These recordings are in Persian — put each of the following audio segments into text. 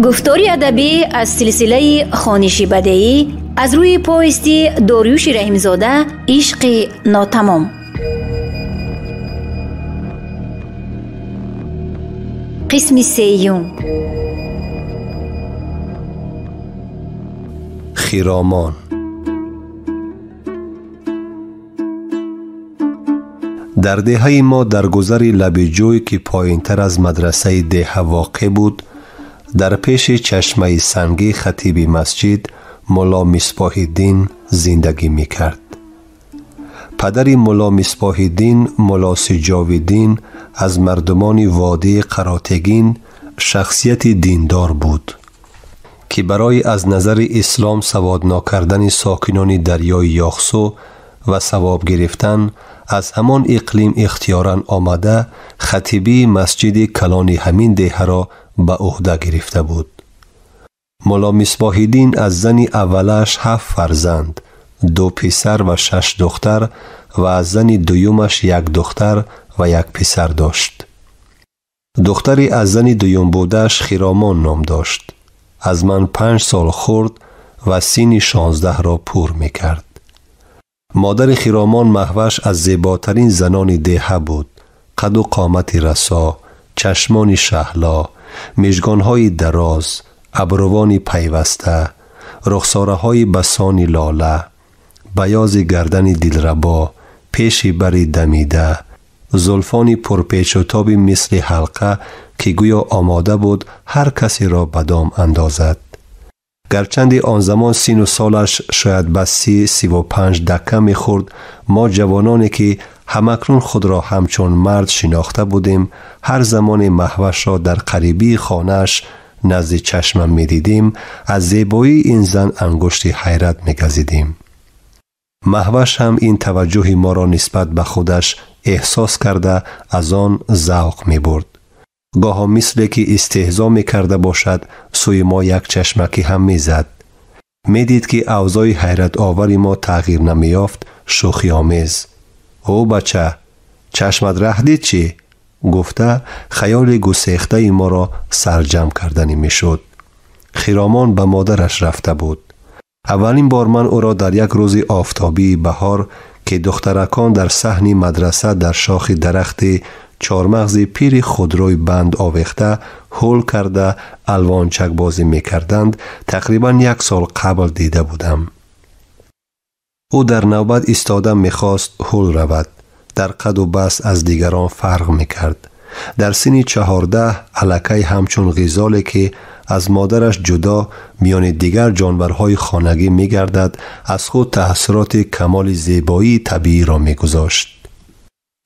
گفتاری ادبی از سلسله خوانشی بدیعی از روی پوستی داریوش رحیمزاده عشق ناتمام. قسم سیوم. خرامان. در دهه ما در گذر لب جوی که پایین تر از مدرسه ده واقع بود، در پیش چشمه سنگی خطیب مسجد مولا مصباح الدین زندگی می کرد. پدر مولا مصباح الدین مولا سجاو الدین از مردمان وادی قراتگین شخصیت دیندار بود که برای از نظر اسلام سواد ناکردن ساکنان دریای یاخسو و ثواب گرفتن از همان اقلیم اختیاراً آمده خطیبی مسجد کلان همین ده را به عهده گرفته بود. مولا مصباح الدین از زن اولش 7 فرزند، 2 پسر و 6 دختر و از زن دویمش 1 دختر و 1 پسر داشت. دختری از زن دویم بودش خرامان نام داشت. از من 5 سال خورد و سن 16 را پر می کرد. مادر خرامان مهوش از زیباترین زنان دهه بود. قد و قامت رسا، چشمان شهلا، مژگان‌های دراز، ابروان پیوسته، رخساره‌های بسان لاله، بیاض گردن دلربا، پیش بری دمیده، زلفانی پرپیچ و تاب مثل حلقه که گویا آماده بود هر کسی را به دام اندازد. گرچند آن زمان سن و سالش شاید به 30-35 دکه می‌خورد، ما جوانانی که همکنون خود را همچون مرد شناخته بودیم هر زمان مهوش را در قریبی خانه‌اش نزد چشمم می‌دیدیم، از زیبایی این زن انگشت حیرت می‌گزیدیم. مهوش هم این توجه ما را نسبت به خودش احساس کرده از آن ذوق می‌برد. گاها مثل که استهزا می‌کرده باشد سوی ما یک چشمکی هم می‌زد. می‌دید که اوضاع حیرت آوری ما تغییر نمی‌یافت، شوخی آمیز. او بچه، چشمت رهدید چی؟ گفته خیال گسیخته ما را سرجم کردنی می‌شد. خرامان به مادرش رفته بود. اولین بار من او را در یک روز آفتابی بهار که دخترکان در صحن مدرسه در شاخ درخت چارمغز پیر خودروی بند آویخته هول کرده الوانچک بازی می‌کردند تقریباً 1 سال قبل دیده بودم. او در نوبت ایستاده می‌خواست هول رود. در قد و بست از دیگران فرق می‌کرد. در سن 14 الکی همچون غزالی که از مادرش جدا میان دیگر جانورهای خانگی می‌گردد از خود تأثیرات کمال زیبایی طبیعی را می‌گذاشت.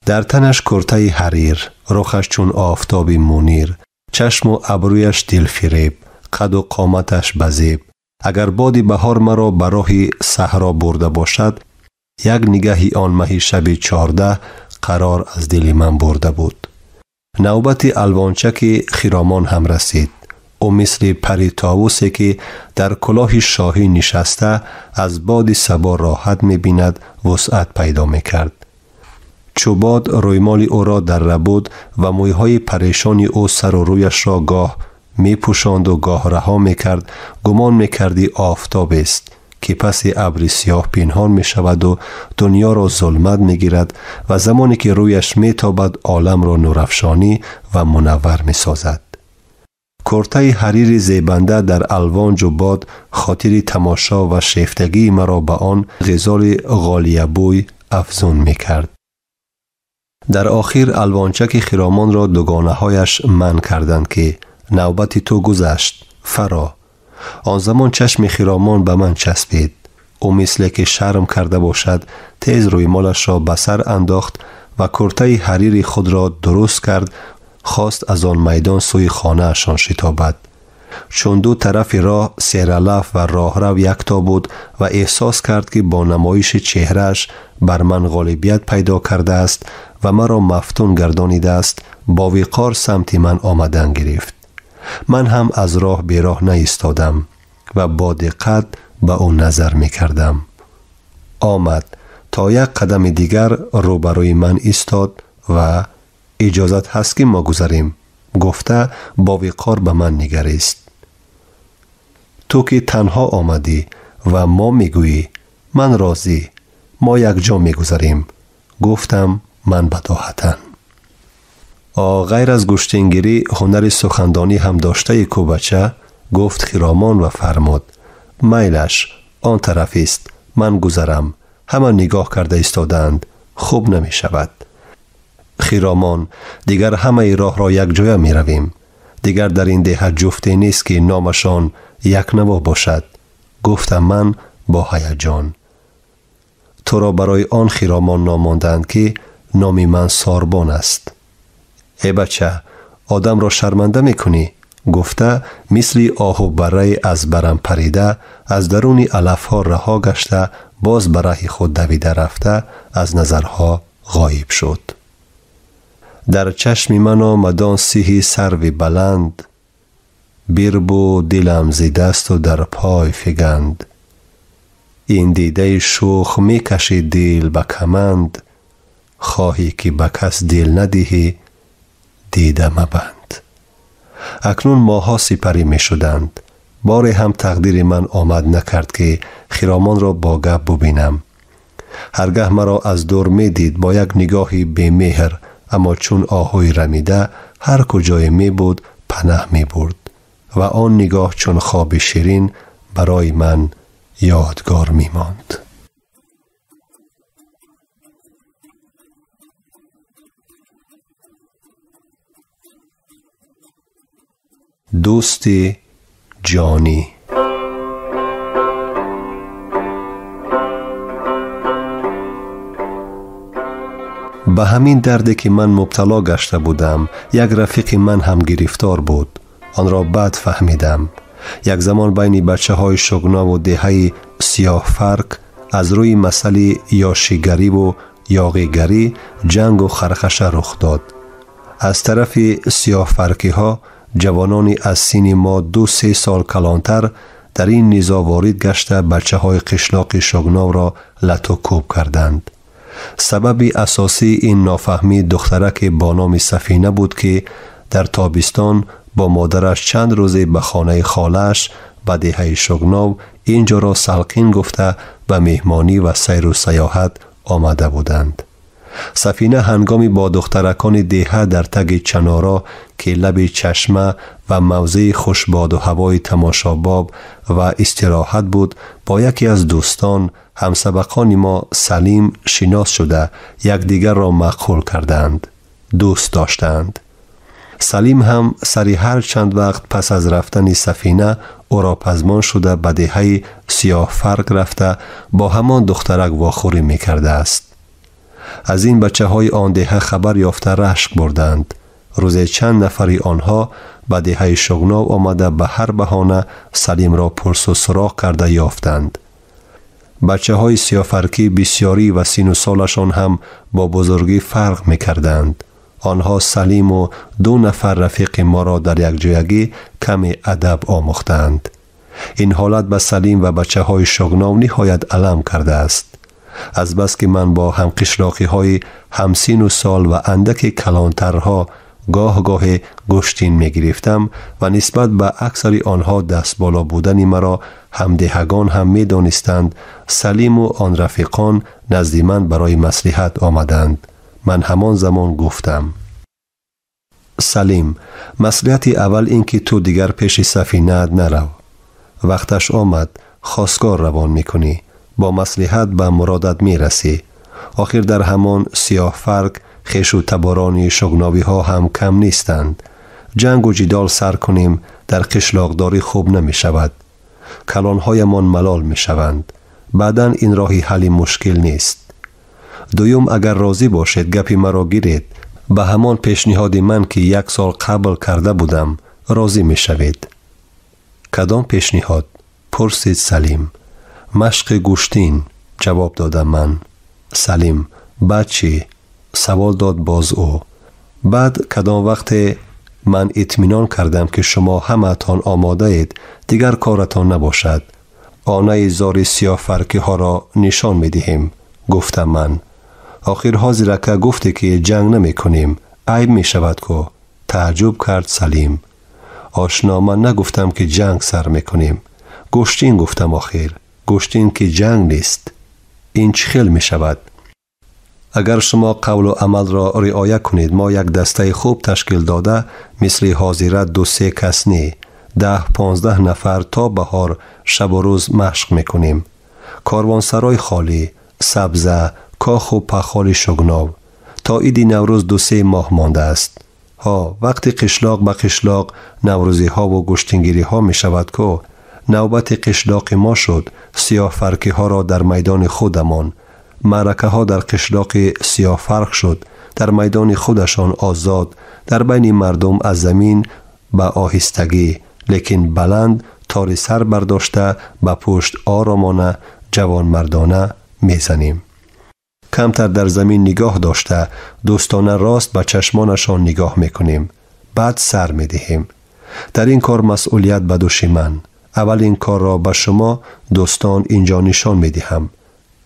در تنش کرته حریر، رخش چون آفتاب منیر، چشم و ابرویش دلفریب، قد و قامتش بزیب. اگر باد بهار مرا به راه صحرا برده باشد، یک نگاهی آن ماه شب 14 قرار از دل من برده بود. نوبت الوانچک خرامان هم رسید. او مثل پری طاووسی که در کلاه شاهی نشسته از باد صبا راحت می‌بیند وسعت پیدا می‌کرد. چوباد رویمال او را در ربود و مویهای پریشانی او سر و رویش را گاه می پوشاند و گاه رها می کرد. گمان می کردی آفتاب است که پس ابر سیاه پنهان می شود و دنیا را ظلمت می گیرد و زمانی که رویش می تابد عالم را نورافشانی و منور می سازد. کرته حریر زیبنده در الوان و باد خاطر تماشا و شیفتگی مرا به آن غزال غالیه بوی افزون می کرد. در آخر الوانچک خرامان را دوگانه هایش من کردند که نوبت تو گذشت فرا. آن زمان چشم خرامان به من چسبید. او مثل که شرم کرده باشد تیز روی مالش را به سر انداخت و کرته حریر خود را درست کرد. خواست از آن میدان سوی خانه اشان شتابد. چون دو طرف راه سیرالف و راهرو یکتا بود و احساس کرد که با نمایش چهرهش بر من غالبیت پیدا کرده است و مرا مفتون گردانیده است، با وقار سمت من آمدن گرفت. من هم از راه به راه نایستادم و با دقت به او نظر می کردم. آمد تا یک قدم دیگر روبروی من ایستاد و اجازت هست که ما گذریم گفته با وقار به من نگریست. تو که تنها آمدی و ما میگویی من راضی، ما یک جا میگذاریم. گفتم من بداهتن. غیر از گشتنگیری هنر سخندانی هم داشته کوبچه گفت خرامان و فرمود میلش آن طرف است، من گذرم. همه نگاه کرده ایستادند، خوب نمی شود. خرامان دیگر همه راه را یک جای می رویم. دیگر در این ده جفتی نیست که نامشان یک نوا باشد. گفتم من با هیجان. تو را برای آن خرامان ناماندند که نامی من ساربان است. ای بچه، آدم را شرمنده می کنی. گفته مثل آهو بره از برم پریده از درون علف ها رها گشته باز برای خود دویده رفته از نظرها غایب شد. در چشم من آمدان سیهی سروی بلند، بیربو دلم زی دست و در پای فگند. این دیده شوخ می کشی دل به کمند، خواهی که به کس دل ندهی دیده مبند. اکنون ماها سپری می شدند. باری هم تقدیر من آمد نکرد که خرامان را با گپ ببینم. هرگاه مرا از دور می دید با یک نگاهی بی مهر اما چون آهوی رمیده هر کجای می بود پناه می برد و آن نگاه چون خواب شیرین برای من یادگار می ماند. دوست جانی. به همین دردی که من مبتلا گشته بودم یک رفیق من هم گرفتار بود. آن را بعد فهمیدم. یک زمان بین بچه های شگنا و دهه سیاه فرق از روی مسئله یاشیگری و یاغیگری جنگ و خرخشه رخ داد. از طرف سیاه فرقی ها جوانانی از سن ما 2-3 سال کلانتر در این نیزا وارد گشته بچه های قشلاق شگنا را لط و کوب کردند. سبب اساسی این نافهمی دخترک با نام سفینه بود که در تابستان با مادرش چند روزه به خانه خالش به دهه شگنا اینجا را سلقین گفته به مهمانی و سیر و سیاحت آمده بودند. سفینه هنگامی با دخترکان دهه در تگ چنارا که لب چشمه و موضع خوشباد و هوای تماشاباب و استراحت بود با یکی از دوستان همسبقان ما سلیم شناس شده یکدیگر را معقول کردند. دوست داشتند. سلیم هم سری هر چند وقت پس از رفتن سفینه او را پزمان شده به دهه سیاه فرق رفته با همان دخترک واخوری می کرده است. از این بچه های آن دهه خبر یافته رشک بردند. روز چند نفری آنها به دهه شگنا آمده به هر بهانه سلیم را پرس و سراغ کرده یافتند. بچه های سیافرکی بسیاری و سن و سالشان هم با بزرگی فرق می کردند. آنها سلیم و 2 نفر رفیق ما را در یک جایگی کمی ادب آموختند. این حالت به سلیم و بچه های شگنا نهایت علم کرده است. از بس که من با هم قشلاقی های همسین و سال و اندک کلانترها گاه گشتین می گرفتم و نسبت به اکثر آنها دست بالا بودن مرا همدهگان هم می دانستند. سلیم و آن رفیقان نزد من برای مصلحت آمدند. من همان زمان گفتم سلیم، مصلحت اول این که تو دیگر پیش سفینه نرو. وقتش آمد خواستگار روان می کنی. با مصلحت به مرادت می رسی. آخر در همان سیاه فرق خیش و تبارانی شگناوی ها هم کم نیستند. جنگ و جدال سر کنیم در قشلاقداری خوب نمی شود. کلانهای من ملال می شوند. بعدن این راهی حل مشکل نیست. دویم اگر راضی باشید گپی مرا گیرید به همان پیشنهاد من که 1 سال قبل کرده بودم راضی می شوید. کدام پیشنهاد؟ پرسید سلیم. مشق گوشتین، جواب دادم من. سلیم، بعد چی؟ سوال داد باز او. بعد کدام وقت من اطمینان کردم که شما همتان آماده اید دیگر کارتان نباشد آنه زار سیاه فرقی ها را نشان می دهیم. گفتم من. آخر حاضر که گفته که جنگ نمی کنیم عیب می شود که. تعجب کرد سلیم. آشنا، من نگفتم که جنگ سر می کنیم. گشتین گفتم آخر. گشتین که جنگ نیست. این چه خیل می شود؟ اگر شما قول و عمل را رعایت کنید، ما یک دسته خوب تشکیل داده مثل حاضرت 2-3 کس نی 10-15 نفر تا بهار شب و روز مشق میکنیم. کاروانسرای خالی، سبزه، کاخ و پخال شگناو. تا عید نوروز 2-3 ماه مانده است. وقتی قشلاق به قشلاق نوروزی ها و گشتینگیری ها می شود که نوبت قشلاق ما شد. سیاه فرقی ها را در میدان خودمان، معرکه ها در قشلاق سیاه فرق شد. در میدان خودشان آزاد در بین مردم از زمین به آهستگی لیکن بلند تاری سر برداشته به پشت آرامانه جوان مردانه میزنیم. کمتر در زمین نگاه داشته دوستانه راست به چشمانشان نگاه میکنیم. بعد سر میدهیم. در این کار مسئولیت به دوش من. اول این کار را به شما دوستان اینجا نشان میدهم.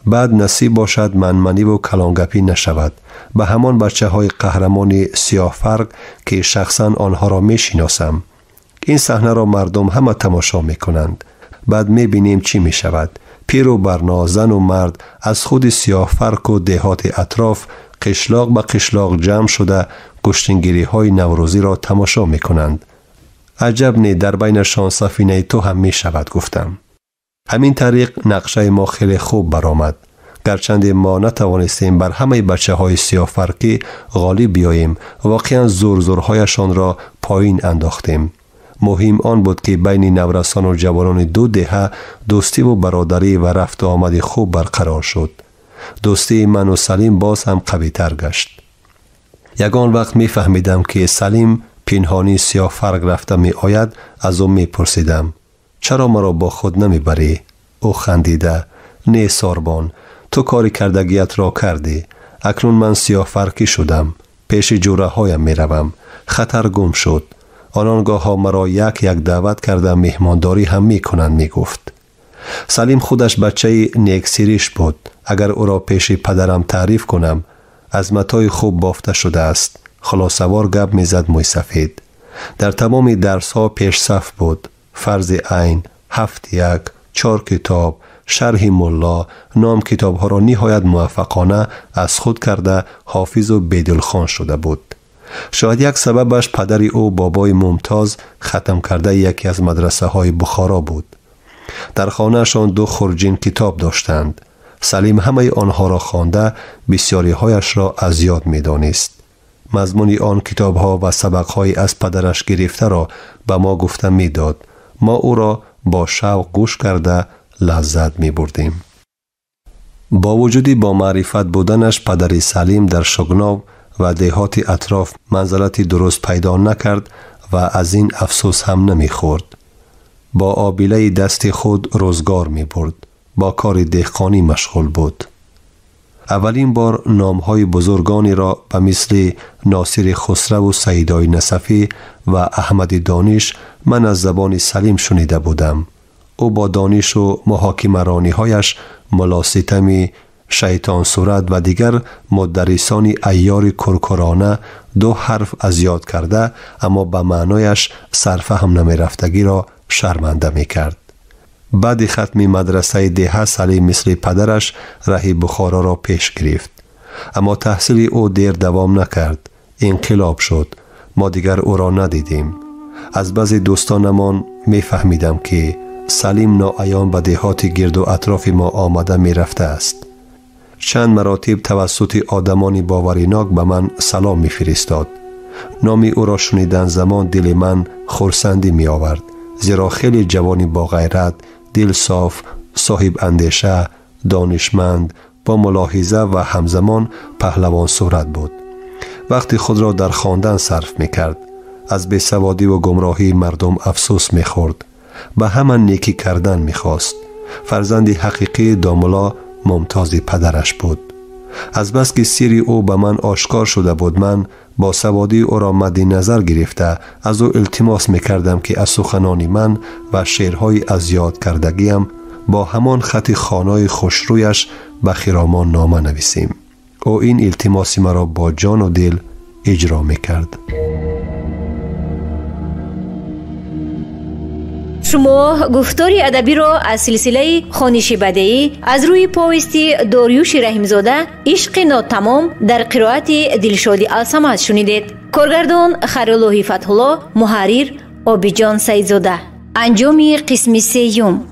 بعد نصیب باشد منمنی و کلانگپی نشود. به همان بچه های قهرمان سیاه فرق که شخصا آنها را میشناسم. این صحنه را مردم همه تماشا میکنند. بعد میبینیم چی میشود. پیر و برنا، زن و مرد از خود سیاه فرق و دهات اطراف قشلاق به قشلاق جمع شده گشتنگیری های نوروزی را تماشا میکنند. عجب نی در بینشان سفینه تو هم میشود گفتم. همین طریق نقشه ما خیلی خوب برآمد. گرچند ما نتوانستیم بر همه بچه های سیاه فرقی غالب بیاییم، واقعا زورهایشان را پایین انداختیم. مهم آن بود که بین نورسان و جوانان 2 دهه دوستی و برادری و رفت و آمد خوب برقرار شد. دوستی من و سلیم باز هم قوی تر گشت. یگان وقت می فهمیدم که سلیم پنهانی سیاه فرق رفته می آید. از او می پرسیدم چرا مرا با خود نمی بری؟ او خندیده نه ساربان، تو کاری کردگیت را کردی. اکنون من سیاه فرقی شدم. پیش جوره هایم می روم. خطر گم شد. آنگاه ها مرا یک دعوت کرده مهمانداری هم می کنند می گفت. سلیم خودش بچه نیکسیریش بود. اگر او را پیش پدرم تعریف کنم از متای خوب بافته شده است. خلاصوار گپ می زد موی سفید. در تمام درس ها پیش صف بود. فرض عین، 7-1، 4 کتاب، شرح ملا، نام کتاب ها را نهایت موفقانه از خود کرده حافظ و بیدلخان شده بود. شاید یک سببش پدر او بابای ممتاز ختم کرده یکی از مدرسه های بخارا بود. در خانه شان 2 خرجین کتاب داشتند. سلیم همه آنها را خوانده بسیاری هایش را از یاد می دانست. مضمون آن کتاب ها و سبق های از پدرش گرفته را به ما گفته می داد. ما او را با شوق گوش کرده لذت می بردیم. با وجودی با معرفت بودنش پدر سلیم در شگناو و دهات اطراف منزلتی درست پیدا نکرد و از این افسوس هم نمی خورد. با آبیله دست خود روزگار می برد. با کار دهقانی مشغول بود. اولین بار نامهای بزرگانی را به مثل ناصر خسرو و سیدای نصفی و احمد دانش من از زبان سلیم شنیده بودم. او با دانش و محاکمرانی هایش ملا ستمی، شیطان صورت و دیگر مدرسانی عیار کرکرانه 2 حرف از یاد کرده اما به معنایش سرفهم نمی رفتگی را شرمنده می کرد. بعد ختم مدرسه دهه سلیم مثل پدرش راه بخارا را پیش گرفت. اما تحصیل او دیر دوام نکرد. انقلاب شد. ما دیگر او را ندیدیم. از بعضی دوستانمان می فهمیدم که سلیم ناعیان به دهات گرد و اطراف ما آمده می رفته است. چند مراتب توسط آدمانی باوریناک به من سلام می فرستاد. نامی او را شنیدن زمان دل من خرسندی می آورد. زیرا خیلی جوانی با غیرت، دل صاف، صاحب اندیشه، دانشمند، با ملاحظه و همزمان پهلوان صورت بود. وقتی خود را در خواندن صرف می کرد. از بیسوادی و گمراهی مردم افسوس می خورد. به همان نیکی کردن می خواست. فرزند حقیقی داملا ممتاز پدرش بود. از بس که سیری او به من آشکار شده بود من با سوادی او را مد نظر گرفته از او التماس می کردم که از سخنان من و شعرهای از یاد کردگیم با همان خط خانای خوشرویش به خرامان نامه نویسیم. او این التماسی مرا با جان و دل اجرا می کرد. شما گفتاری ادبی را از سلسله خوانش بدیعی از روی پویستی داریوش رحیمزاده عشق ناتمام در قرائت دلشادی الصمد شنیدید. کارگردان خیرالله فتح‌الله، محرر عابدجان سیدزاده. انجام قسم سیوم.